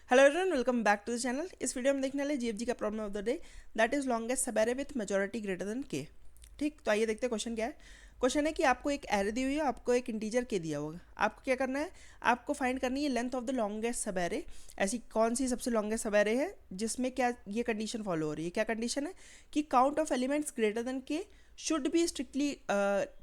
Hello everyone, welcome back to the channel. इस video में देखने वाले जीएफजी का problem of the day, that is longest subarray with majority greater than K. ठीक, तो आइए देखते हैं क्वेश्चन क्या है। क्वेश्चन है कि आपको एक एरे दी हुई है, आपको एक इंटीजर के दिया होगा। आपको क्या करना है, आपको फाइंड करनी है लेंथ ऑफ द लॉन्गेस्ट सब एरे। ऐसी कौन सी सबसे लॉन्गेस्ट सब एरे है जिसमें क्या ये कंडीशन फॉलो हो रही है। क्या कंडीशन है कि count of elements greater than K should be strictly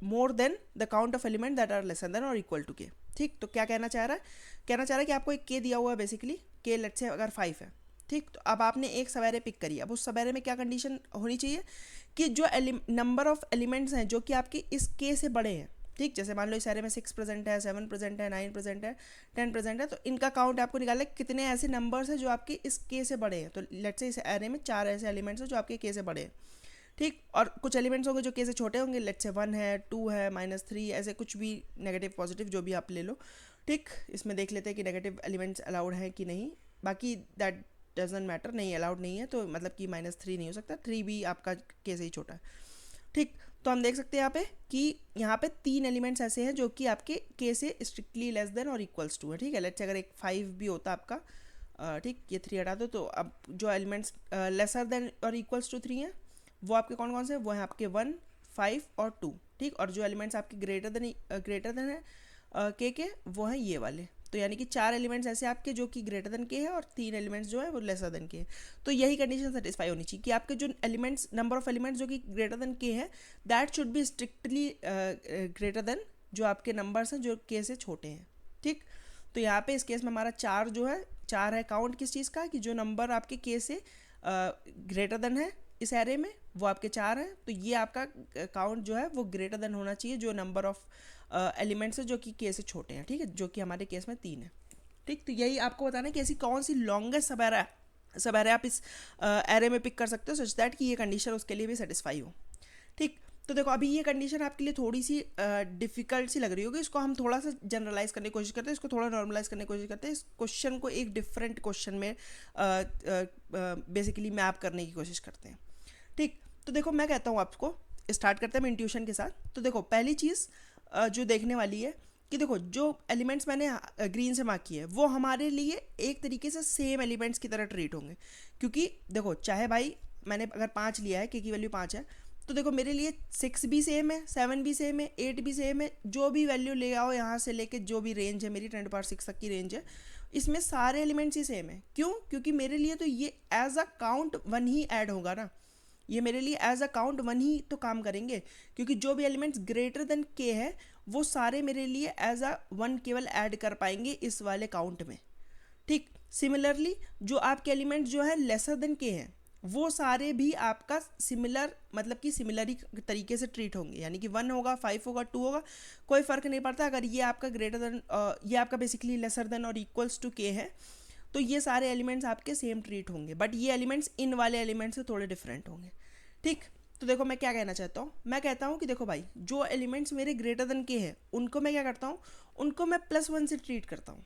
more than the count of element that are lesser than और इक्वल टू के। ठीक, तो क्या कहना चाह रहा है, कहना चाह रहा है कि आपको एक के दिया हुआ है बेसिकली, के लेट से अगर 5 है। ठीक, तो अब आपने एक सवेरे पिक करी। अब उस सवेरे में क्या कंडीशन होनी चाहिए कि जो नंबर ऑफ एलिमेंट्स हैं जो कि आपके इस के से बड़े हैं। ठीक, जैसे मान लो इस एरे में 6 प्रेजेंट है, 7 प्रेजेंट है, 9 प्रेजेंट है, 10 प्रेजेंट है, तो इनका काउंट आपको निकालना है कितने ऐसे नंबर्स हैं जो आपके इस के से बड़े हैं। तो लेट से इस एरे में 4 ऐसे एलिमेंट्स हैं जो आपके के से बड़े हैं। ठीक, और कुछ एलिमेंट्स होंगे जो के से छोटे होंगे, लेट से 1 है, 2 है, -3, ऐसे कुछ भी नेगेटिव पॉजिटिव जो भी आप ले लो। ठीक, इसमें देख लेते हैं कि नेगेटिव एलिमेंट्स अलाउड हैं कि नहीं। बाकी दैट डजेंट मैटर, नहीं अलाउड नहीं है तो मतलब कि -3 नहीं हो सकता, 3 भी आपका के से ही छोटा है। ठीक, तो हम देख सकते हैं यहाँ पे 3 एलिमेंट्स ऐसे हैं जो कि आपके के से स्ट्रिक्टली लेस देन और इक्वल्स टू है। ठीक है, लेट्स से अगर एक 5 भी होता आपका, ठीक, ये 3 हटा दो, तो अब जो एलिमेंट्स लेसर देन और इक्वल्स टू 3 हैं वो आपके कौन कौन से हैं, वो हैं आपके 1, 5 और 2। ठीक, और जो एलिमेंट्स आपके ग्रेटर देन है के वो हैं ये वाले। तो यानी कि 4 एलिमेंट्स ऐसे आपके जो कि ग्रेटर देन के हैं और 3 एलिमेंट्स जो है वो लेसर देन के हैं। तो यही कंडीशन सेटिस्फाई होनी चाहिए कि आपके जो एलिमेंट्स, नंबर ऑफ एलिमेंट्स जो कि ग्रेटर देन के हैं, that should be strictly greater than जो आपके नंबर्स हैं जो के से छोटे हैं। ठीक, तो यहाँ पे इस केस में हमारा 4 जो है, 4 है काउंट किस चीज़ का, कि जो नंबर आपके के से ग्रेटर देन है इस एरे में वो आपके 4 हैं। तो ये आपका काउंट जो है वो ग्रेटर देन होना चाहिए जो नंबर ऑफ एलिमेंट्स है जो कि के से छोटे हैं। ठीक है, जो कि हमारे केस में 3 है। ठीक, तो यही आपको बताना है कि ऐसी कौन सी लॉन्गेस्ट सब एरे आप इस एरे में पिक कर सकते हो सच दैट कि ये कंडीशन उसके लिए भी सेटिस्फाई हो। ठीक, तो देखो अभी ये कंडीशन आपके लिए थोड़ी सी डिफिकल्ट सी लग रही होगी। इसको हम थोड़ा सा जनरलाइज करने की कोशिश करते हैं, इसको थोड़ा नॉर्मलाइज करने की कोशिश करते हैं, इस क्वेश्चन को एक डिफरेंट क्वेश्चन में बेसिकली मैप करने की कोशिश करते हैं। ठीक, तो देखो मैं कहता हूँ आपको, स्टार्ट करते हैं मैं इंट्यूशन के साथ। तो देखो पहली चीज़ जो देखने वाली है कि देखो जो एलिमेंट्स मैंने ग्रीन से मार्क किए हैं वो हमारे लिए एक तरीके से सेम एलिमेंट्स की तरह ट्रीट होंगे। क्योंकि देखो चाहे भाई मैंने अगर 5 लिया है, के की वैल्यू 5 है, तो देखो मेरे लिए 6 भी सेम है, 7 भी सेम है, 8 भी सेम है। जो भी वैल्यू ले आओ यहाँ से लेके जो भी रेंज है मेरी 10⁻6 तक की रेंज है, इसमें सारे एलिमेंट्स ही सेम है। क्यों? क्योंकि मेरे लिए तो ये एज अ काउंट 1 ही ऐड होगा ना, ये मेरे लिए एज अ काउंट 1 ही तो काम करेंगे। क्योंकि जो भी एलिमेंट्स ग्रेटर देन के है वो सारे मेरे लिए एज अ 1 केवल ऐड कर पाएंगे इस वाले काउंट में। ठीक, सिमिलरली जो आपके एलिमेंट्स जो है लेसर देन के हैं वो सारे भी आपका सिमिलर, मतलब कि सिमिलर तरीके से ट्रीट होंगे। यानी कि 1 होगा, 5 होगा, 2 होगा, कोई फ़र्क नहीं पड़ता। अगर ये आपका ग्रेटर देन ये आपका बेसिकली लेसर देन और इक्वल्स टू के है तो ये सारे एलिमेंट्स आपके सेम ट्रीट होंगे। बट ये एलिमेंट्स इन वाले एलिमेंट्स से थोड़े डिफरेंट होंगे। ठीक, तो देखो मैं क्या कहना चाहता हूँ, मैं कहता हूँ कि देखो भाई जो एलिमेंट्स मेरे ग्रेटर देन के हैं उनको मैं क्या करता हूँ, उनको मैं +1 से ट्रीट करता हूँ।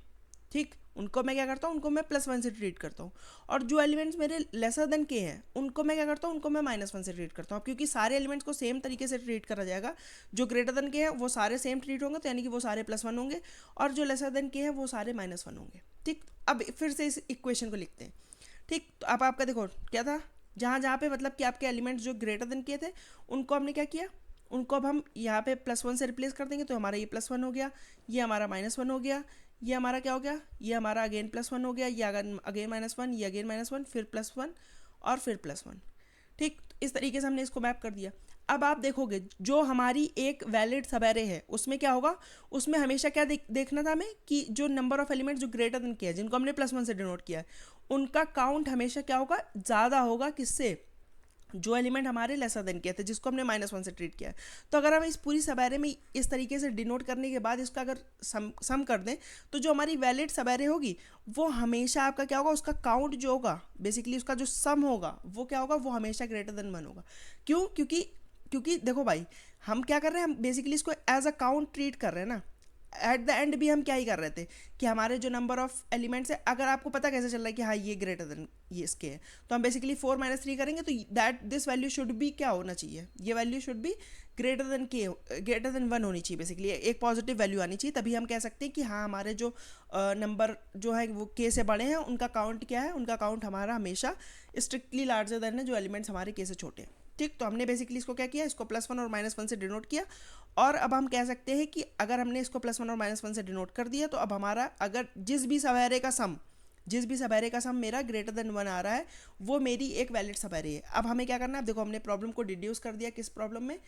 ठीक, उनको मैं क्या करता हूँ, उनको मैं +1 से ट्रीट करता हूँ। और जो एलिमेंट्स मेरे लेसर देन के हैं उनको मैं क्या करता हूँ, उनको मैं -1 से ट्रीट करता हूँ। क्योंकि सारे एलिमेंट्स को सेम तरीके से ट्रीट करा जाएगा। जो ग्रेटर देन के हैं वो सारे सेम ट्रीट होंगे, तो यानी कि वो सारे +1 होंगे, और जो लेसर देन के हैं वो सारे -1 होंगे। ठीक, अब फिर से इस इक्वेशन को लिखते हैं। ठीक, तो अब आपका देखो क्या था, जहाँ जहाँ पे मतलब कि आपके एलिमेंट्स जो ग्रेटर देन के थे उनको हमने क्या किया, उनको अब हम यहाँ पे +1 से रिप्लेस कर देंगे। तो हमारा ये +1 हो गया, ये हमारा -1 हो गया, ये हमारा क्या हो गया, ये हमारा अगेन +1 हो गया, ये अगेन -1, ये अगेन -1, फिर +1 और फिर +1। ठीक, इस तरीके से हमने इसको मैप कर दिया। अब आप देखोगे जो हमारी एक वैलिड सब एरे है उसमें क्या होगा, उसमें हमेशा क्या देखना था हमें कि जो नंबर ऑफ एलिमेंट्स जो ग्रेटर देन के हैं जिनको हमने +1 से डिनोट किया है उनका काउंट हमेशा क्या होगा, ज़्यादा होगा किससे, जो एलिमेंट हमारे लेसर देन के थे जिसको हमने -1 से ट्रीट किया है। तो अगर हम इस पूरी सब एरे में इस तरीके से डिनोट करने के बाद इसका अगर सम कर दें तो जो हमारी वैलिड सब एरे होगी वो हमेशा आपका क्या होगा, उसका काउंट जो होगा बेसिकली उसका जो सम होगा वो क्या होगा, वो हमेशा ग्रेटर देन 1 होगा। क्यों? क्योंकि क्योंकि देखो भाई हम क्या कर रहे हैं, हम बेसिकली इसको एज अ काउंट ट्रीट कर रहे हैं ना। एट द एंड भी हम क्या ही कर रहे थे कि हमारे जो नंबर ऑफ एलिमेंट्स है, अगर आपको पता कैसे चल रहा है कि हाँ ये ग्रेटर देन ये इसके है, तो हम बेसिकली 4 - 3 करेंगे तो that this value should be क्या होना चाहिए, ये value should be greater than 1 होनी चाहिए, बेसिकली एक पॉजिटिव वैल्यू आनी चाहिए, तभी हम कह सकते हैं कि हाँ हमारे जो नंबर जो है वो के से बड़े हैं, उनका काउंट क्या है, उनका काउंट हमारा हमेशा स्ट्रिक्टली लार्जर देन है जो एलिमेंट्स हमारे के से छोटे हैं। ठीक, तो हमने बेसिकली इसको क्या किया, इसको +1 और -1 से डिनोट किया, और अब हम कह सकते हैं कि अगर हमने इसको +1 और -1 से डिनोट कर दिया तो अब हमारा अगर जिस भी सब एरे का सम मेरा ग्रेटर देन 1 आ रहा है वो मेरी एक वैलिड सब एरे है। अब हमें क्या करना है, अब देखो हमने प्रॉब्लम को डिड्यूस कर दिया किस प्रॉब्लम में,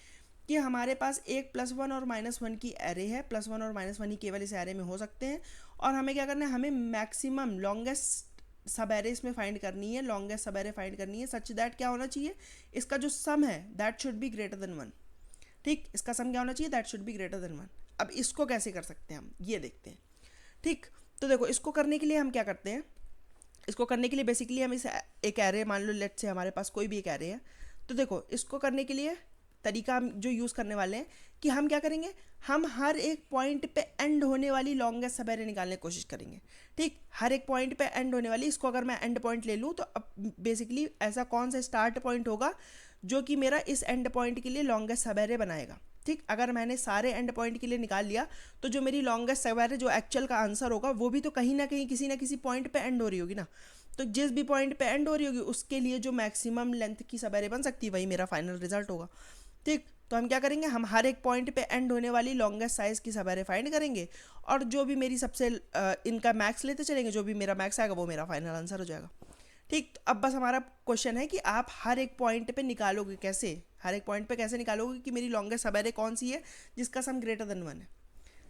कि हमारे पास एक +1 और -1 की एरे है, +1 और -1 ही केवल इस एरे में हो सकते हैं, और हमें क्या करना है, हमें मैक्सिमम लॉन्गेस्ट सब एरे इसमें फाइंड करनी है, लॉन्गेस्ट सब एरे फाइंड करनी है, सच दैट क्या होना चाहिए, इसका जो सम है that should be greater than 1। ठीक, इसका सम क्या होना चाहिए, that should be greater than 1। अब इसको कैसे कर सकते हैं हम, ये देखते हैं। ठीक, तो देखो इसको करने के लिए हम क्या करते हैं, इसको करने के लिए बेसिकली हम इस एक एरे, मान लो लेट से हमारे पास कोई भी एक एरे है, तो देखो इसको करने के लिए तरीका हम जो यूज़ करने वाले हैं कि हम क्या करेंगे, हम हर एक पॉइंट पे एंड होने वाली लॉन्गेस्ट सब एरे निकालने की कोशिश करेंगे। ठीक, हर एक पॉइंट पे एंड होने वाली, इसको अगर मैं एंड पॉइंट ले लूँ तो अब बेसिकली ऐसा कौन सा स्टार्ट पॉइंट होगा जो कि मेरा इस एंड पॉइंट के लिए लॉन्गेस्ट सब एरे बनाएगा। ठीक, अगर मैंने सारे एंड पॉइंट के लिए निकाल लिया तो जो मेरी लॉन्गेस्ट सब एरे जो एक्चुअल का आंसर होगा वो भी तो कहीं ना कहीं किसी ना किसी पॉइंट पे एंड हो रही होगी ना, तो जिस भी पॉइंट पे एंड हो रही होगी उसके लिए जो मैक्सिमम लेंथ की सब एरे बन सकती है वही मेरा फाइनल रिजल्ट होगा। ठीक, तो हम क्या करेंगे, हम हर एक पॉइंट पे एंड होने वाली लॉन्गेस्ट साइज की सब एरे फाइंड करेंगे, और जो भी मेरी सबसे इनका मैक्स लेते चलेंगे, जो भी मेरा मैक्स आएगा वो मेरा फाइनल आंसर हो जाएगा। ठीक, तो अब बस हमारा क्वेश्चन है कि आप हर एक पॉइंट पे निकालोगे कैसे, हर एक पॉइंट पे कैसे निकालोगे कि मेरी लॉन्गेस्ट सब एरे कौन सी है जिसका सम ग्रेटर देन 1 है।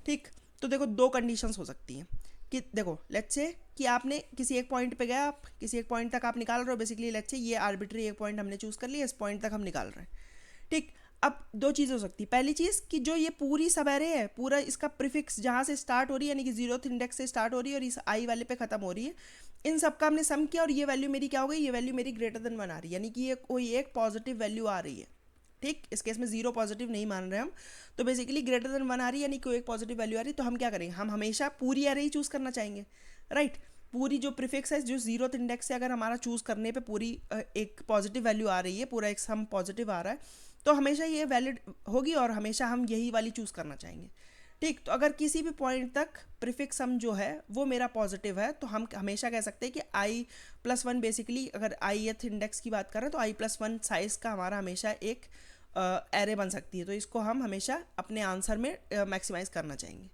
ठीक, तो देखो दो कंडीशंस हो सकती हैं कि देखो लेट्स से कि आपने किसी एक पॉइंट पे गया, आप किसी एक पॉइंट तक आप निकाल रहे हो, बेसिकली लेट्स से ये आर्बिट्री एक पॉइंट हमने चूज़ कर लिया, इस पॉइंट तक हम निकाल रहे हैं। ठीक, अब दो चीज़ हो सकती है, पहली चीज़ कि जो ये पूरी सब एरे है, पूरा इसका प्रीफिक्स जहाँ से स्टार्ट हो रही है यानी कि 0th इंडेक्स से स्टार्ट हो रही है और इस आई वाले पे ख़त्म हो रही है, इन सब का हमने सम किया और ये वैल्यू मेरी क्या हो गई, ये वैल्यू मेरी ग्रेटर देन 1 आ रही है, यानी कि ये कोई एक पॉजिटिव वैल्यू आ रही है। ठीक, इस केस में 0 पॉजिटिव नहीं मान रहे हम, तो बेसिकली ग्रेटर देन 1 आ रही है यानी कोई एक पॉजिटिव वैल्यू आ रही है, तो हम क्या करेंगे, हम हमेशा पूरी एरे ही चूज़ करना चाहेंगे। राइट, पूरी जो प्रीफिक्स है जो 0th इंडेक्स से अगर हमारा चूज़ करने पे पूरी एक पॉजिटिव वैल्यू आ रही है, पूरा एक सम पॉजिटिव आ रहा है, तो हमेशा ये वैलिड होगी और हमेशा हम यही वाली चूज़ करना चाहेंगे। ठीक, तो अगर किसी भी पॉइंट तक प्रीफिक्स सम जो है वो मेरा पॉजिटिव है तो हम हमेशा कह सकते हैं कि i+1 बेसिकली, अगर ith इंडेक्स की बात करें तो i+1 साइज़ का हमारा हमेशा एक एरे बन सकती है, तो इसको हम हमेशा अपने आंसर में मैक्सिमाइज़ करना चाहेंगे।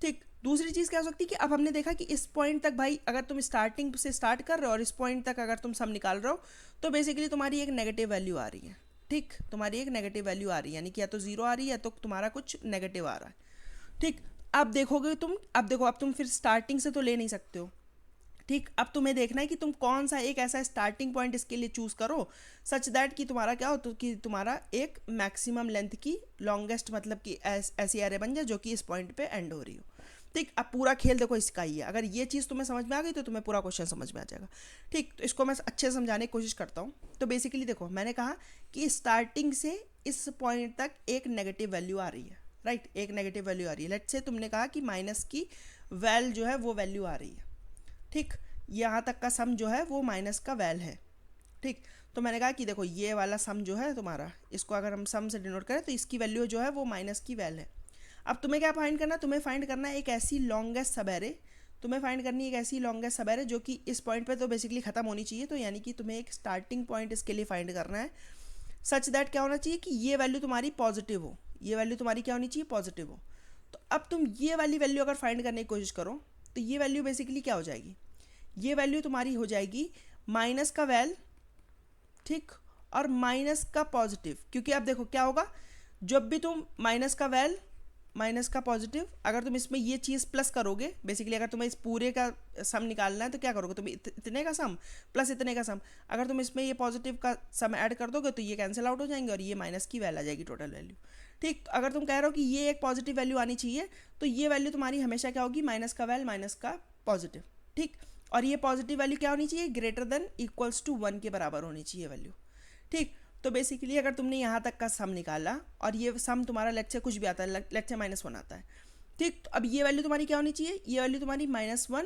ठीक, दूसरी चीज़ क्या हो सकती है कि अब हमने देखा कि इस पॉइंट तक भाई अगर तुम स्टार्टिंग से स्टार्ट कर रहे हो और इस पॉइंट तक अगर तुम सम निकाल रहे हो तो बेसिकली तुम्हारी एक नेगेटिव वैल्यू आ रही है। ठीक, तुम्हारी एक नेगेटिव वैल्यू आ रही है, यानी कि या तो 0 आ रही है या तो तुम्हारा कुछ नेगेटिव आ रहा है। ठीक, अब देखोगे तुम, अब देखो अब तुम फिर स्टार्टिंग से तो ले नहीं सकते हो। ठीक, अब तुम्हें देखना है कि तुम कौन सा एक ऐसा स्टार्टिंग पॉइंट इसके लिए चूज़ करो सच दैट कि तुम्हारा क्या हो, तो कि तुम्हारा एक मैक्सिमम लेंथ की लॉन्गेस्ट मतलब कि ऐसी एरे बन जाए जो कि इस पॉइंट पे एंड हो रही हो। ठीक, अब पूरा खेल देखो इसका ही है, अगर ये चीज़ तुम्हें समझ में आ गई तो तुम्हें पूरा क्वेश्चन समझ में आ जाएगा। ठीक, तो इसको मैं अच्छे से समझाने की कोशिश करता हूँ। तो बेसिकली देखो मैंने कहा कि स्टार्टिंग से इस पॉइंट तक एक नेगेटिव वैल्यू आ रही है। राइट, एक नेगेटिव वैल्यू आ रही है, लेट्स से तुमने कहा कि माइनस की वैल जो है वो वैल्यू आ रही है। ठीक, यहाँ तक का सम जो है वो माइनस का वैल है। ठीक, तो मैंने कहा कि देखो ये वाला सम जो है तुम्हारा, इसको अगर हम सम से डिनोट करें तो इसकी वैल्यू जो है वो माइनस की वैल है। अब तुम्हें क्या फाइंड करना है, तुम्हें फाइंड करना है एक ऐसी लॉन्गेस्ट सब एरे, तुम्हें फाइंड करनी है एक ऐसी लॉन्गेस्ट सब एरे जो कि इस पॉइंट पे तो बेसिकली ख़त्म होनी चाहिए, तो यानी कि तुम्हें एक स्टार्टिंग पॉइंट इसके लिए फाइंड करना है सच दैट क्या होना चाहिए कि ये वैल्यू तुम्हारी पॉजिटिव हो, ये वैल्यू तुम्हारी क्या होनी चाहिए, पॉजिटिव हो। तो अब तुम ये वाली वैल्यू अगर फाइंड करने की कोशिश करो तो ये वैल्यू बेसिकली क्या हो जाएगी, ये वैल्यू तुम्हारी हो जाएगी माइनस का वैल, ठीक, और माइनस का पॉजिटिव, क्योंकि अब देखो क्या होगा, जब भी तुम माइनस का वैल माइनस का पॉजिटिव, अगर तुम इसमें ये चीज़ प्लस करोगे, बेसिकली अगर तुम्हें इस पूरे का सम निकालना है तो क्या करोगे, तुम इतने का सम प्लस इतने का सम, अगर तुम इसमें ये पॉजिटिव का सम ऐड कर दोगे तो ये कैंसिल आउट हो जाएंगे और ये माइनस की वैल आ जाएगी टोटल वैल्यू। ठीक, तो अगर तुम कह रहे हो कि ये एक पॉजिटिव वैल्यू आनी चाहिए तो ये वैल्यू तुम्हारी हमेशा क्या होगी, माइनस का वैल माइनस का पॉजिटिव। ठीक, और ये पॉजिटिव वैल्यू क्या होनी चाहिए, ग्रेटर देन इक्वल्स टू 1 के बराबर होनी चाहिए वैल्यू। ठीक, तो बेसिकली अगर तुमने यहाँ तक का सम निकाला और ये सम तुम्हारा लेट से कुछ भी आता है, लेट से -1 आता है। ठीक, तो अब ये वैल्यू तुम्हारी क्या होनी चाहिए, ये वैल्यू तुम्हारी -1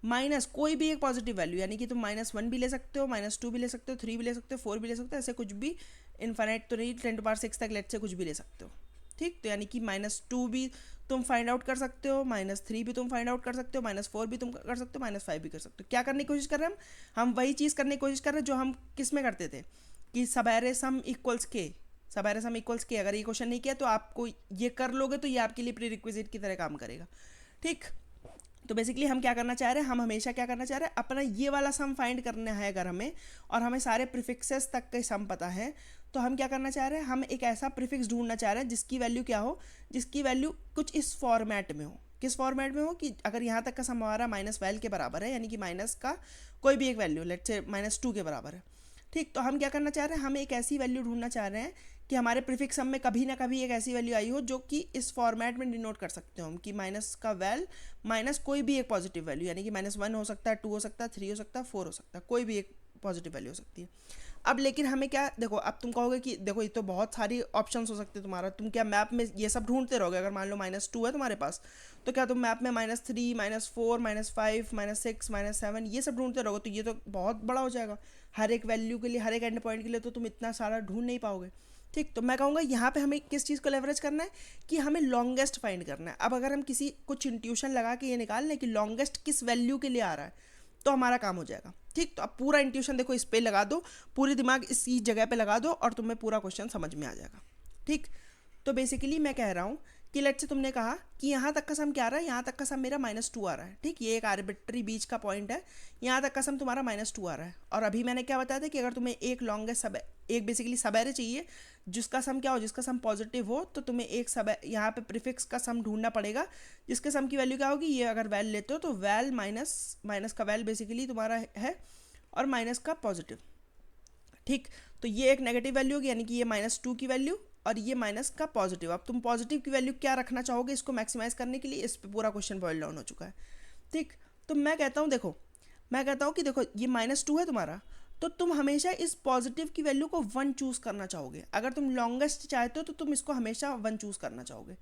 माइनस कोई भी एक पॉजिटिव वैल्यू, यानी कि तुम -1 भी ले सकते हो, -2 भी ले सकते हो, 3 भी ले सकते हो, 4 भी ले सकते हो, ऐसे कुछ भी, इनफाइनाइट तो नहीं, 10⁻6 तक लेट से कुछ भी ले सकते हो। ठीक, तो यानी कि -2 भी तुम फाइंड आउट कर सकते हो, -3 भी तुम फाइंड आउट कर सकते हो, -4 भी तुम कर सकते हो, -5 भी कर सकते हो। क्या करने की कोशिश कर रहे हैं हम वही चीज़ करने की कोशिश कर रहे हैं जो हम किस में करते थे कि सबैरे सम इक्वल्स के, सबैरे सम इक्वल्स के। अगर ये क्वेश्चन नहीं किया तो आपको ये कर लोगे तो ये आपके लिए प्री रिक्विजिट की तरह काम करेगा। ठीक, तो बेसिकली हम क्या करना चाह रहे हैं, हम हमेशा क्या करना चाह रहे हैं, अपना ये वाला सम फाइंड करना है अगर हमें, और हमें सारे प्रीफिक्सेस तक के सम पता है, तो हम क्या करना चाह रहे हैं, हम एक ऐसा प्रीफिक्स ढूंढना चाह रहे हैं जिसकी वैल्यू क्या हो, जिसकी वैल्यू कुछ इस फॉर्मेट में हो। किस फॉर्मेट में हो कि अगर यहाँ तक का सम हमारा -12 के बराबर है, यानी कि माइनस का कोई भी एक वैल्यू, लेट्स से -2 के बराबर है। ठीक, तो हम क्या करना चाह रहे हैं, हम एक ऐसी वैल्यू ढूंढना चाह रहे हैं कि हमारे प्रीफिक्स सम में कभी ना कभी एक ऐसी वैल्यू आई हो जो कि इस फॉर्मेट में डिनोट कर सकते हो हम कि माइनस का वैल माइनस कोई भी एक पॉजिटिव वैल्यू, यानी कि -1 हो सकता है, 2 हो सकता है, 3 हो सकता है, 4 हो सकता है, कोई भी एक पॉजिटिव वैल्यू हो सकती है। अब लेकिन हमें क्या, देखो अब तुम कहोगे कि देखो ये तो बहुत सारी ऑप्शंस हो सकते हैं तुम्हारा, तुम क्या मैप में ये सब ढूंढते रहोगे? अगर मान लो -2 है तुम्हारे पास, तो क्या तुम मैप में -3, -4, -5, -6, -7 ये सब ढूंढते रहोगे? तो ये तो बहुत बड़ा हो जाएगा, हर एक वैल्यू के लिए, हर एक एंड पॉइंट के लिए तो तुम इतना सारा ढूंढ नहीं पाओगे। ठीक, तो मैं कहूँगा यहाँ पे हमें किस चीज़ को लेवरेज करना है कि हमें लॉन्गेस्ट फाइंड करना है। अब अगर हम किसी कुछ इंट्यूशन लगा के ये निकाल लें कि लॉन्गेस्ट किस वैल्यू के लिए आ रहा है, तो हमारा काम हो जाएगा। ठीक, तो अब पूरा इंट्यूशन देखो इस पे लगा दो, पूरी दिमाग इसी जगह पे लगा दो और तुम्हें पूरा क्वेश्चन समझ में आ जाएगा। ठीक, तो बेसिकली मैं कह रहा हूँ कि लेट से तुमने कहा कि यहाँ तक का सम क्या आ रहा है, यहाँ तक का सम मेरा -2 आ रहा है। ठीक, ये एक आर्बिट्री बीच का पॉइंट है, यहाँ तक का सम तुम्हारा -2 आ रहा है। और अभी मैंने क्या बताया था कि अगर तुम्हें एक लॉन्गेस्ट सब, एक बेसिकली सबैरे चाहिए जिसका सम क्या हो, जिसका सम पॉजिटिव हो, तो तुम्हें एक सब यहाँ पे प्रीफिक्स का सम ढूंढना पड़ेगा जिसके सम की वैल्यू क्या होगी, ये अगर वैल लेते हो तो वैल माइनस का वैल बेसिकली तुम्हारा है और माइनस का पॉजिटिव। ठीक, तो ये एक नेगेटिव वैल्यू होगी, यानी कि ये -2 की वैल्यू और ये माइनस का पॉजिटिव। अब तुम पॉजिटिव की वैल्यू क्या रखना चाहोगे इसको मैक्सिमाइज करने के लिए, इस पे पूरा क्वेश्चन बॉइल डाउन हो चुका है। ठीक, तो मैं कहता हूँ देखो, मैं कहता हूँ कि देखो ये -2 है तुम्हारा, तो तुम हमेशा इस पॉजिटिव की वैल्यू को 1 चूज करना चाहोगे। अगर तुम लॉन्गेस्ट चाहते हो तो तुम इसको हमेशा 1 चूज करना चाहोगे।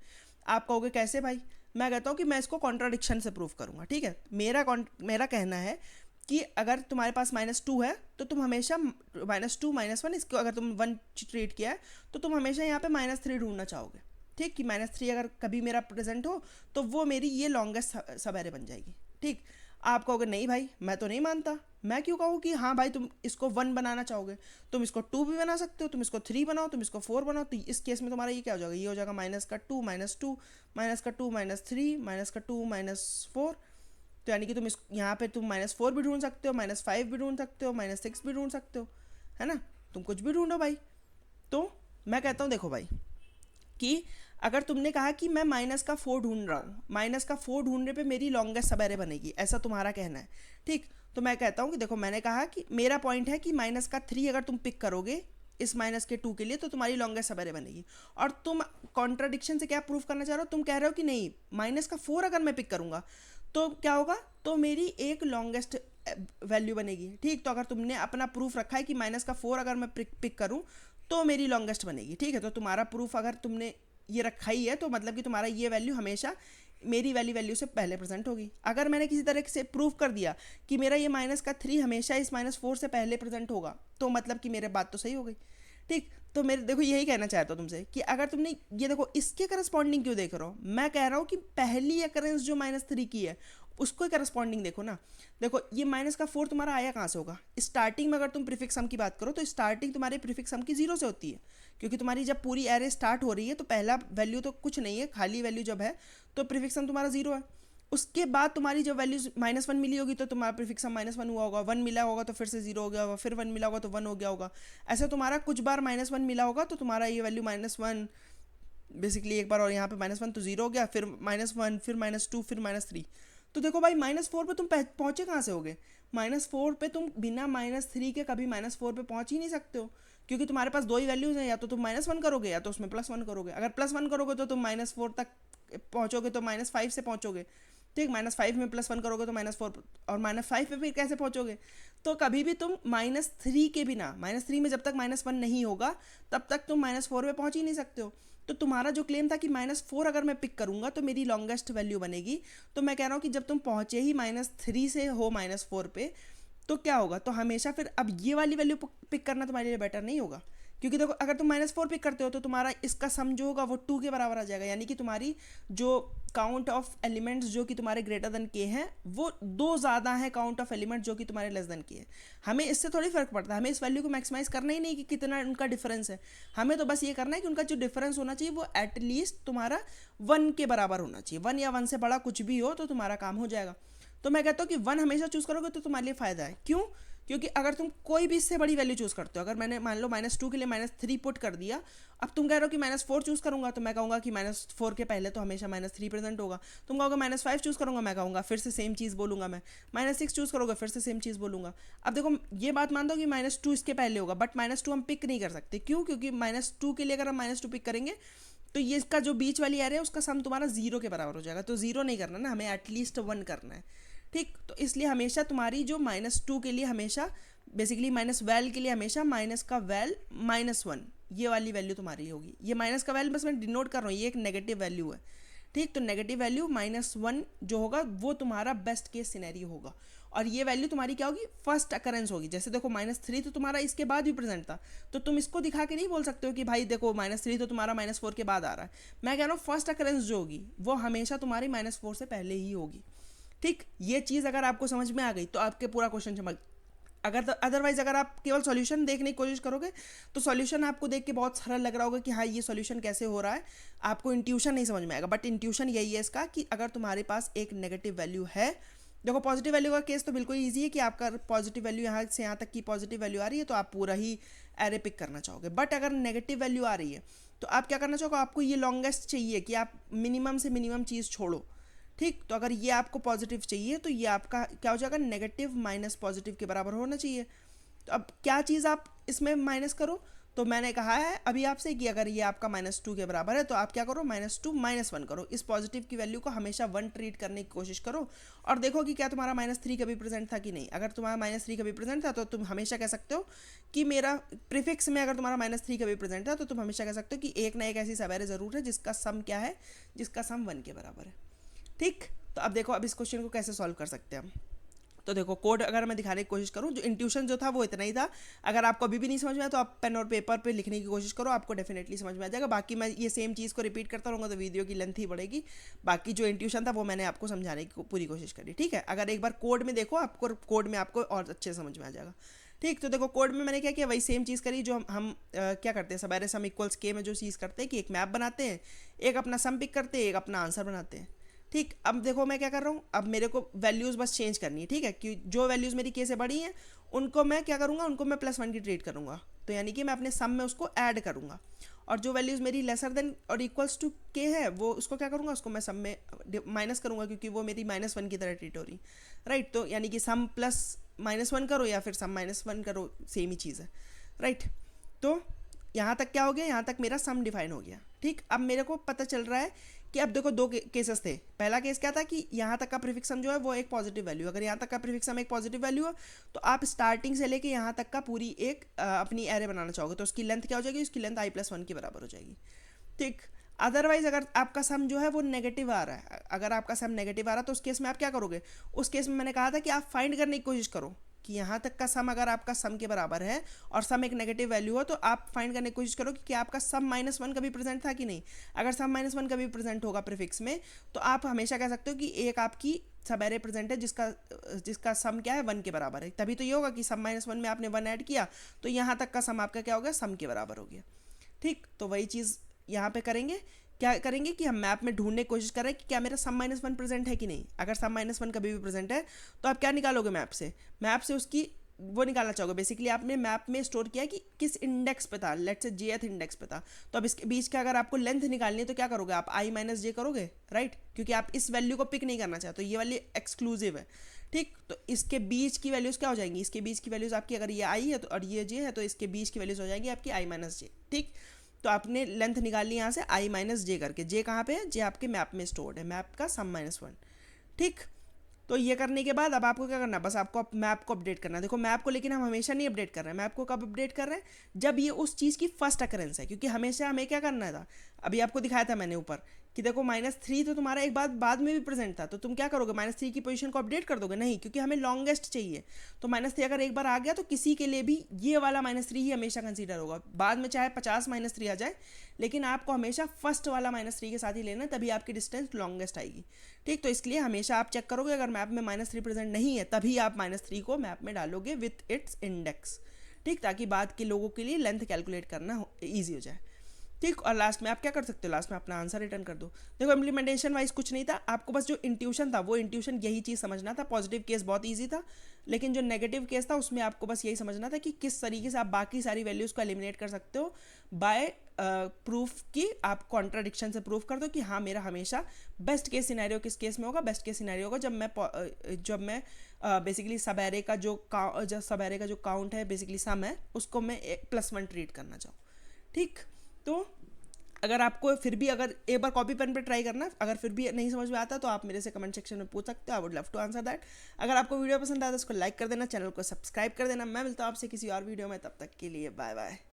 आप कहोगे कैसे भाई? मैं कहता हूँ कि मैं इसको कॉन्ट्राडिक्शन से प्रूव करूँगा। ठीक है, मेरा कहना है कि अगर तुम्हारे पास -2 है तो तुम हमेशा -2 -1, इसको अगर तुम 1 ट्रीट किया है तो तुम हमेशा यहाँ पे -3 ढूंढना चाहोगे। ठीक, कि -3 अगर कभी मेरा प्रेजेंट हो तो वो मेरी ये लॉन्गेस्ट सबैरे बन जाएगी। ठीक, आप कहोगे नहीं भाई मैं तो नहीं मानता। मैं क्यों कहूँ कि हाँ भाई तुम इसको 1 बनाना चाहोगे, तुम इसको 2 भी बना सकते हो, तुम इसको 3 बनाओ, तुम इसको 4 बनाओ। तो इस केस में तुम्हारा ये क्या हो जाएगा, ये हो जाएगा -2 -2 -2 -3 -2 -4। तो यानी कि तुम इस यहाँ पे तुम -4 भी ढूंढ सकते हो, -5 भी ढूंढ सकते हो, -6 भी ढूंढ सकते हो, है ना? तुम कुछ भी ढूंढो भाई। तो मैं कहता हूँ देखो भाई कि अगर तुमने कहा कि मैं -4 ढूंढ रहा हूँ, -4 ढूंढने पे मेरी लॉन्गेस्ट सबैरे बनेगी, ऐसा तुम्हारा कहना है। ठीक, तो मैं कहता हूँ कि देखो मैंने कहा कि मेरा पॉइंट है कि -3 अगर तुम पिक करोगे इस -2 के लिए तो तुम्हारी लॉन्गेस्ट सबैरे बनेगी। और तुम कॉन्ट्राडिक्शन से क्या प्रूव करना चाह रहे हो, तुम कह रहे हो कि नहीं -4 अगर मैं पिक करूँगा तो क्या होगा, तो मेरी एक लॉन्गेस्ट वैल्यू बनेगी। ठीक, तो अगर तुमने अपना प्रूफ रखा है कि -4 अगर मैं पिक करूँ तो मेरी लॉन्गेस्ट बनेगी। ठीक है, तो तुम्हारा प्रूफ अगर तुमने ये रखा ही है तो मतलब कि तुम्हारा ये वैल्यू हमेशा मेरी वैल्यू से पहले प्रेजेंट होगी। अगर मैंने किसी तरह से प्रूव कर दिया कि मेरा ये -3 हमेशा इस -4 से पहले प्रेजेंट होगा तो मतलब कि मेरे बात तो सही हो गई। ठीक, तो मेरे देखो यही कहना चाहता हूँ तुमसे कि अगर तुमने ये देखो इसके करस्पॉन्डिंग क्यों देख रहे हो, मैं कह रहा हूँ कि पहली अकरेंस जो -3 की है उसको करस्पॉन्डिंग देखो ना। देखो ये -4 तुम्हारा आया कहाँ से होगा, स्टार्टिंग में अगर तुम प्रीफिक्स सम की बात करो तो स्टार्टिंग तुम्हारे प्रीफिक्स सम की 0 से होती है, क्योंकि तुम्हारी जब पूरी एरे स्टार्ट हो रही है तो पहला वैल्यू तो कुछ नहीं है, खाली वैल्यू जब है तो प्रीफिक्स सम तुम्हारा 0 है। उसके बाद तुम्हारी जब वैल्यू -1 मिली होगी तो तुम्हारा प्रीफिक्स सम -1 हुआ होगा, 1 मिला होगा तो फिर से 0 हो गया होगा, फिर 1 मिला होगा तो 1 हो गया होगा। ऐसा तुम्हारा कुछ बार -1 मिला होगा तो तुम्हारा ये वैल्यू -1 बेसिकली एक बार और यहाँ पे -1 तो 0 हो गया, फिर -1 फिर -2 फिर -3। तो देखो भाई -4 पे तुम पहुँचे कहाँ से होगे, -4 पे तुम बिना -3 के कभी -4 पे पहुँच ही नहीं सकते हो, क्योंकि तुम्हारे पास दो ही वैल्यूज हैं, या तो तुम -1 करोगे या तो उसमें +1 करोगे। अगर +1 करोगे तो तुम -4 तक पहुँचोगे तो -5 से पहुँचोगे। ठीक, -5 में +1 करोगे तो -4 और -5 पे फिर कैसे पहुँचोगे। तो कभी भी तुम -3 के बिना, -3 में जब तक -1 नहीं होगा तब तक तुम -4 पे पहुँच ही नहीं सकते हो। तो तुम्हारा जो क्लेम था कि -4 अगर मैं पिक करूंगा तो मेरी लॉन्गेस्ट वैल्यू बनेगी, तो मैं कह रहा हूँ कि जब तुम पहुंचे ही -3 से हो -4 पे, तो क्या होगा, तो हमेशा फिर अब ये वाली वैल्यू पिक करना तुम्हारे लिए बेटर नहीं होगा, क्योंकि देखो अगर तुम -4 पिक करते हो तो तुम्हारा इसका सम जो होगा वो 2 के बराबर आ जाएगा, यानी कि तुम्हारी जो काउंट ऑफ एलिमेंट्स जो कि तुम्हारे ग्रेटर देन के हैं वो 2 ज़्यादा है काउंट ऑफ एलिमेंट्स जो कि तुम्हारे लेस देन के हैं। हमें इससे थोड़ी फर्क पड़ता है, हमें इस वैल्यू को मैक्सिमाइज करना ही नहीं कि कितना उनका डिफरेंस है, हमें तो बस ये करना है कि उनका जो डिफरेंस होना चाहिए वो एटलीस्ट तुम्हारा 1 के बराबर होना चाहिए, 1 या 1 से बड़ा कुछ भी हो तो तुम्हारा काम हो जाएगा। तो मैं कहता हूँ कि 1 हमेशा चूज़ करोगे तो तुम्हारे लिए फ़ायदा है। क्यों? क्योंकि अगर तुम कोई भी इससे बड़ी वैल्यू चूज़ करते हो, अगर मैंने मान लो -2 के लिए -3 पुट कर दिया, अब तुम कह रहे हो कि -4 चूज़ करूंगा, तो मैं कहूँगा कि -4 के पहले तो हमेशा -3 प्रेजेंट होगा। तुम कहोगे -5 चूज़ करूंगा, मैं कहूँगा फिर से सेम चीज़ बोलूँगा मैं। -6 चूज़ करोगे, फिर से सेम चीज़ बोलूँगा। अब देखो ये बात मानता हूँ कि -2 इसके पहले होगा, बट -2 हम पिक नहीं कर सकते। क्यों? क्योंकि -2 के लिए अगर हम -2 पिक करेंगे तो ये इसका जो बीच वाली एरे है उसका सम तुम्हारा 0 के बराबर हो जाएगा, तो 0 नहीं करना ना, हमें एटलीस्ट 1 करना है। ठीक, तो इसलिए हमेशा तुम्हारी जो -2 के लिए हमेशा बेसिकली माइनस वैल के लिए हमेशा माइनस का वैल -1 ये वाली वैल्यू तुम्हारी होगी। ये माइनस का वैल बस मैं डिनोट कर रहा हूँ, ये एक नेगेटिव वैल्यू है। ठीक, तो नेगेटिव वैल्यू -1 जो होगा वो तुम्हारा बेस्ट केस सिनेरियो होगा, और ये वैल्यू तुम्हारी क्या होगी, फर्स्ट अकरेंस होगी। जैसे देखो -3 तो तुम्हारा इसके बाद भी प्रेजेंट था, तो तुम इसको दिखा के नहीं बोल सकते हो कि भाई देखो -3 तो तुम्हारा -4 के बाद आ रहा है। मैं कह रहा हूँ फर्स्ट अकरेंस जो होगी वो हमेशा तुम्हारी -4 से पहले ही होगी। ठीक, ये चीज़ अगर आपको समझ में आ गई तो आपके पूरा क्वेश्चन समझ, अगर तो अदरवाइज अगर आप केवल सॉल्यूशन देखने की कोशिश करोगे तो सॉल्यूशन आपको देख के बहुत सरल लग रहा होगा कि हाँ ये सॉल्यूशन कैसे हो रहा है, आपको इंट्यूशन नहीं समझ में आएगा। बट इंट्यूशन यही है इसका कि अगर तुम्हारे पास एक नेगेटिव वैल्यू है, देखो पॉजिटिव वैल्यू का केस तो बिल्कुल ईजी है कि आपका पॉजिटिव वैल्यू यहाँ से यहाँ तक की पॉजिटिव वैल्यू आ रही है तो आप पूरा ही एरे पिक करना चाहोगे। बट अगर नेगेटिव वैल्यू आ रही है तो आप क्या करना चाहोगे, आपको ये लॉन्गेस्ट चाहिए कि आप मिनिमम से मिनिमम चीज़ छोड़ो। ठीक, तो अगर ये आपको पॉजिटिव चाहिए तो ये आपका क्या हो जाएगा, नेगेटिव माइनस पॉजिटिव के बराबर होना चाहिए। तो अब क्या चीज़ आप इसमें माइनस करो, तो मैंने कहा है अभी आपसे कि अगर ये आपका -2 के बराबर है तो आप क्या करो, -2 -1 करो। इस पॉजिटिव की वैल्यू को हमेशा 1 ट्रीट करने की कोशिश करो और देखो कि क्या तुम्हारा -3 कभी प्रेजेंट था कि नहीं। अगर तुम्हारा -3 कभी प्रेजेंट था तो तुम हमेशा कह सकते हो कि मेरा प्रीफिक्स में अगर तुम्हारा -3 कभी प्रेजेंट था तो तुम हमेशा कह सकते हो कि एक ना एक ऐसी सब एरे ज़रूर है जिसका सम क्या है, जिसका सम 1 के बराबर है। ठीक, तो अब देखो अब इस क्वेश्चन को कैसे सॉल्व कर सकते हैं हम। तो देखो कोड अगर मैं दिखाने की कोशिश करूँ, जो इंट्यूशन जो था वो इतना ही था। अगर आपको अभी भी नहीं समझ में आया तो आप पेन और पेपर पे लिखने की कोशिश करो, आपको डेफिनेटली समझ में आ जाएगा। बाकी मैं ये सेम चीज़ को रिपीट करता रहूँगा तो वीडियो की लेंथ ही बढ़ेगी। बाकी जो इंट्यूशन था वो मैंने आपको समझाने की पूरी कोशिश करी। ठीक है, अगर एक बार कोड में देखो आपको कोड में आपको और अच्छे समझ में आ जाएगा। ठीक, तो देखो कोड में मैंने क्या किया, वही सेम चीज़ करी जो हम क्या करते हैं सबेरे सम इक्वल्स के में जो चीज़ करते हैं कि एक मैप बनाते हैं, एक अपना सम पिक करते हैं, एक अपना आंसर बनाते हैं। ठीक, अब देखो मैं क्या कर रहा हूँ, अब मेरे को वैल्यूज़ बस चेंज करनी है। ठीक है, कि जो वैल्यूज़ मेरी के से बड़ी हैं उनको मैं क्या करूँगा, उनको मैं +1 की ट्रीट करूँगा, तो यानी कि मैं अपने सम में उसको ऐड करूँगा। और जो वैल्यूज़ मेरी लेसर देन और इक्वल्स टू के है वो उसको क्या करूँगा, उसको मैं सम में माइनस करूँगा क्योंकि वो मेरी -1 की तरह ट्रीट हो रही। राइट, तो यानी कि सम प्लस -1 करो या फिर सम -1 करो, सेम ही चीज़ है। राइट, तो यहाँ तक क्या हो गया, यहाँ तक मेरा सम डिफाइन हो गया। ठीक, अब मेरे को पता चल रहा है कि अब देखो दो केसेस थे। पहला केस क्या था कि यहाँ तक का प्रीफिक्स सम जो है वो एक पॉजिटिव वैल्यू, अगर यहाँ तक का प्रीफिक्स सम एक पॉजिटिव वैल्यू है तो आप स्टार्टिंग से लेके यहाँ तक का पूरी एक अपनी एरे बनाना चाहोगे, तो उसकी लेंथ क्या हो जाएगी, उसकी लेंथ i+1 के बराबर हो जाएगी। ठीक, अदरवाइज अगर आपका सम जो है वो नेगेटिव आ रहा है, अगर आपका सम नेगेटिव आ रहा है तो उस केस में आप क्या करोगे, उस केस में मैंने कहा था कि आप फाइंड करने की कोशिश करो कि यहाँ तक का सम अगर आपका सम के बराबर है और सम एक नेगेटिव वैल्यू हो तो आप फाइंड करने की कोशिश करो कि क्या आपका सम -1 कभी प्रेजेंट था कि नहीं। अगर सम -1 कभी प्रेजेंट होगा प्रीफिक्स में तो आप हमेशा कह सकते हो कि एक आपकी सब एरे प्रेजेंट है जिसका सम क्या है 1 के बराबर है। तभी तो ये होगा कि सम -1 में आपने 1 ऐड किया तो यहाँ तक का सम आपका क्या हो गया, सम के बराबर हो गया। ठीक, तो वही चीज़ यहाँ पे करेंगे, क्या करेंगे कि हम मैप में ढूंढने की कोशिश कर रहे हैं कि क्या मेरा सम -1 प्रेजेंट है कि नहीं। अगर सम -1 कभी भी प्रेजेंट है तो आप क्या निकालोगे, मैप से उसकी वो निकालना चाहोगे। बेसिकली आपने मैप में स्टोर किया कि किस इंडेक्स पे था, लेट्स से jth इंडेक्स पे था, तो अब इसके बीच का अगर आपको लेंथ निकालनी है तो क्या करोगे, आप i-j करोगे। राइट, क्योंकि आप इस वैल्यू को पिक नहीं करना चाहते, तो ये वाली एक्सक्लूसिव है। ठीक, तो इसके बीच की वैल्यूज़ क्या हो जाएंगी, इसके बीच की वैल्यूज़ आपकी, अगर ये i है तो और ये j है तो इसके बीच की वैल्यूज़ हो जाएंगी आपकी i-j। ठीक, तो आपने लेंथ निकाल ली यहाँ से i-j करके, j कहाँ पे है, j आपके मैप में स्टोर्ड है, मैप का सम -1। ठीक, तो ये करने के बाद अब आपको क्या करना है, बस आपको मैप को अपडेट करना है। देखो मैप को लेकिन हम हमेशा नहीं अपडेट कर रहे हैं, मैप को कब अपडेट कर रहे हैं, जब ये उस चीज़ की फर्स्ट अकरेंस है, क्योंकि हमेशा हमें क्या करना था, अभी आपको दिखाया था मैंने ऊपर कि देखो -3 तो तुम्हारा एक बाद में भी प्रेजेंट था, तो तुम क्या करोगे, -3 की पोजीशन को अपडेट कर दोगे, नहीं, क्योंकि हमें लॉन्गेस्ट चाहिए। तो -3 अगर एक बार आ गया तो किसी के लिए भी ये वाला -3 ही हमेशा कंसीडर होगा, बाद में चाहे 50 -3 आ जाए, लेकिन आपको हमेशा फर्स्ट वाला -3 के साथ ही लेना है, तभी आपकी डिस्टेंस लॉन्गेस्ट आएगी। ठीक, तो इसलिए हमेशा आप चेक करोगे अगर मैप में -3 प्रेजेंट नहीं है तभी आप -3 को मैप में डालोगे विथ इट्स इंडेक्स। ठीक, ताकि बाद के लोगों के लिए लेंथ कैलकुलेट करना ईजी हो जाए। ठीक, और लास्ट में आप क्या कर सकते हो, लास्ट में अपना आंसर रिटर्न कर दो। देखो इम्प्लीमेंटेशन वाइज कुछ नहीं था, आपको बस जो इंट्यूशन था वो इंट्यूशन यही चीज़ समझना था। पॉजिटिव केस बहुत इजी था, लेकिन जो नेगेटिव केस था उसमें आपको बस यही समझना था कि किस तरीके से आप बाकी सारी वैल्यूज़ को एलिमिनेट कर सकते हो बाय प्रूफ की आप कॉन्ट्राडिक्शन से प्रूफ कर दो कि हाँ मेरा हमेशा बेस्ट केस सिनेरियो किस केस में होगा, बेस्ट केस सिनेरियो होगा जब मैं बेसिकली सब एरे का जो काउंट है, बेसिकली सम है, उसको मैं +1 ट्रीट करना चाहूँ। ठीक, तो अगर आपको फिर भी अगर एक बार कॉपी पेन पे ट्राई करना, अगर फिर भी नहीं समझ में आता तो आप मेरे से कमेंट सेक्शन में पूछ सकते हो, I would love to answer that. अगर आपको वीडियो पसंद आया तो उसको लाइक कर देना, चैनल को सब्सक्राइब कर देना। मैं मिलता हूँ आपसे किसी और वीडियो में, तब तक के लिए बाय बाय।